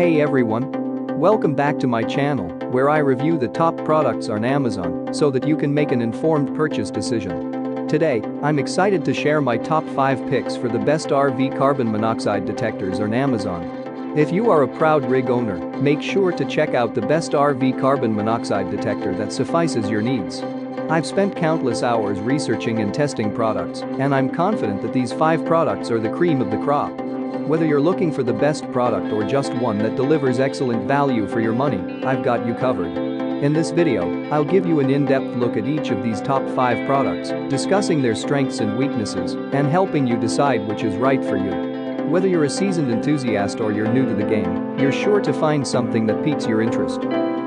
Hey everyone! Welcome back to my channel, where I review the top products on Amazon so that you can make an informed purchase decision. Today, I'm excited to share my top 5 picks for the best RV carbon monoxide detectors on Amazon. If you are a proud rig owner, make sure to check out the best RV carbon monoxide detector that suffices your needs. I've spent countless hours researching and testing products, and I'm confident that these 5 products are the cream of the crop. Whether you're looking for the best product or just one that delivers excellent value for your money, I've got you covered. In this video, I'll give you an in-depth look at each of these top 5 products, discussing their strengths and weaknesses, and helping you decide which is right for you. Whether you're a seasoned enthusiast or you're new to the game, you're sure to find something that piques your interest.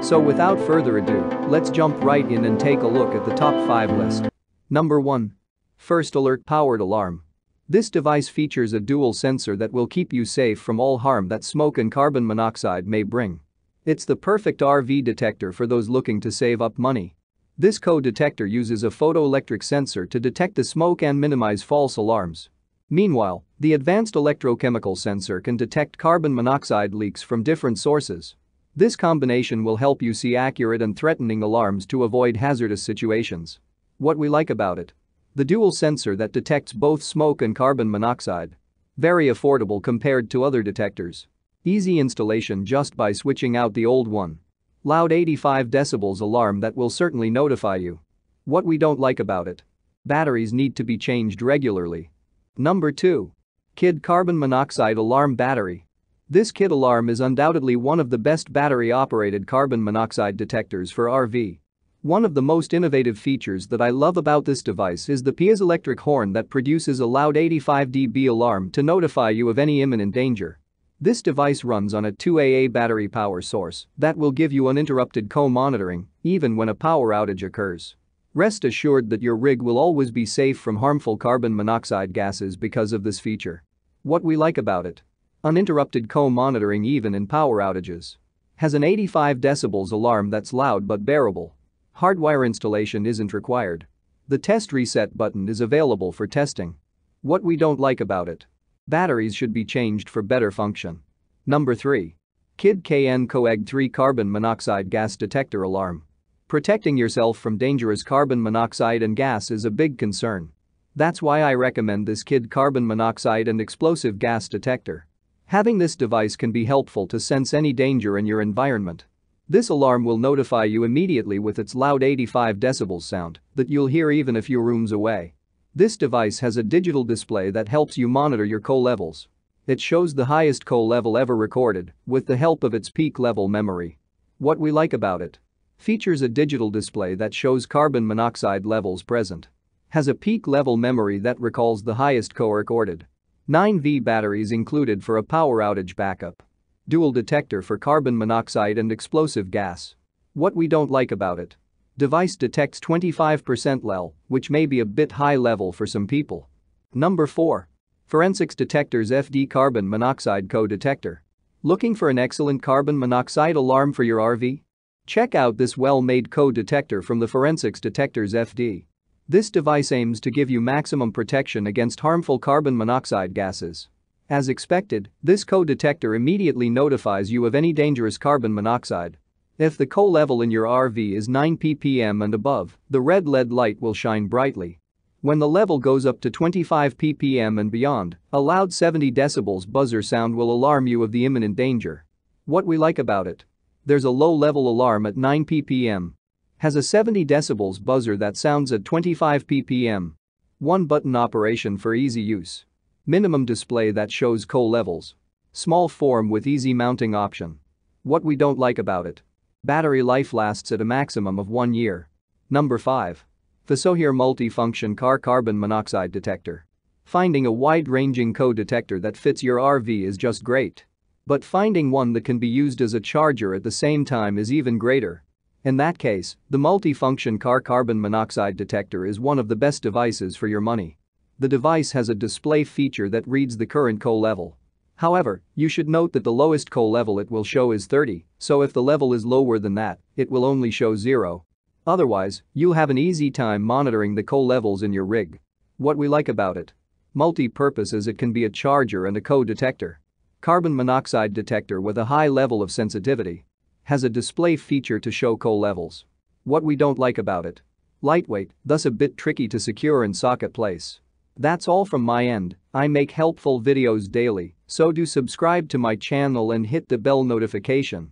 So without further ado, let's jump right in and take a look at the top 5 list. Number 1. First Alert Powered Alarm. This device features a dual sensor that will keep you safe from all harm that smoke and carbon monoxide may bring. It's the perfect RV detector for those looking to save up money. This co-detector uses a photoelectric sensor to detect the smoke and minimize false alarms. Meanwhile, the advanced electrochemical sensor can detect carbon monoxide leaks from different sources. This combination will help you see accurate and threatening alarms to avoid hazardous situations. What we like about it: the dual sensor that detects both smoke and carbon monoxide. Very affordable compared to other detectors. Easy installation just by switching out the old one. Loud 85 decibels alarm that will certainly notify you. What we don't like about it: batteries need to be changed regularly. Number 2. Kid Carbon Monoxide Alarm Battery. This kid alarm is undoubtedly one of the best battery-operated carbon monoxide detectors for RV. One of the most innovative features that I love about this device is the piezoelectric horn that produces a loud 85 dB alarm to notify you of any imminent danger. This device runs on a 2AA battery power source that will give you uninterrupted co-monitoring even when a power outage occurs. Rest assured that your rig will always be safe from harmful carbon monoxide gases because of this feature. What we like about it: uninterrupted co-monitoring even in power outages. Has an 85 decibels alarm that's loud but bearable. Hardwire installation isn't required. The test reset button is available for testing. What we don't like about it: batteries should be changed for better function. Number 3. Kid KN Coeg 3 Carbon Monoxide Gas Detector Alarm. Protecting yourself from dangerous carbon monoxide and gas is a big concern. That's why I recommend this Kid Carbon Monoxide and Explosive Gas Detector. Having this device can be helpful to sense any danger in your environment. This alarm will notify you immediately with its loud 85 decibels sound that you'll hear even a few rooms away. This device has a digital display that helps you monitor your CO levels. It shows the highest CO level ever recorded with the help of its peak level memory. What we like about it: features a digital display that shows carbon monoxide levels present. Has a peak level memory that recalls the highest CO recorded. 9V batteries included for a power outage backup. Dual detector for carbon monoxide and explosive gas. What we don't like about it: device detects 25% LEL, which may be a bit high level for some people. Number 4. Forensics Detectors FD Carbon Monoxide Co-Detector. Looking for an excellent carbon monoxide alarm for your RV? Check out this well-made co-detector from the Forensics Detectors FD. This device aims to give you maximum protection against harmful carbon monoxide gases. As expected, this co-detector immediately notifies you of any dangerous carbon monoxide. If the CO level in your RV is 9 ppm and above, the red LED light will shine brightly. When the level goes up to 25 ppm and beyond, a loud 70 decibels buzzer sound will alarm you of the imminent danger. What we like about it: there's a low-level alarm at 9 ppm. Has a 70 decibels buzzer that sounds at 25 ppm. One-button operation for easy use. Minimum display that shows CO levels. Small form with easy mounting option. What we don't like about it: battery life lasts at a maximum of 1 year. Number 5. Fasohere Multi-Function Car Carbon Monoxide Detector. Finding a wide-ranging co-detector that fits your RV is just great. But finding one that can be used as a charger at the same time is even greater. In that case, the Multi-Function Car Carbon Monoxide Detector is one of the best devices for your money. The device has a display feature that reads the current CO level. However, you should note that the lowest CO level it will show is 30, so if the level is lower than that, it will only show 0. Otherwise, you'll have an easy time monitoring the CO levels in your rig. What we like about it: multi-purpose, as it can be a charger and a co-detector. Carbon monoxide detector with a high level of sensitivity. Has a display feature to show coal levels. What we don't like about it. Lightweight, thus a bit tricky to secure in socket place. That's all from my end. I make helpful videos daily, so do subscribe to my channel and hit the bell notification.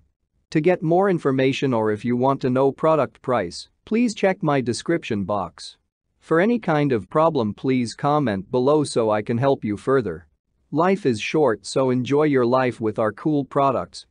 To get more information or if you want to know product price, please check my description box. For any kind of problem, please comment below so I can help you further. Life is short, so enjoy your life with our cool products.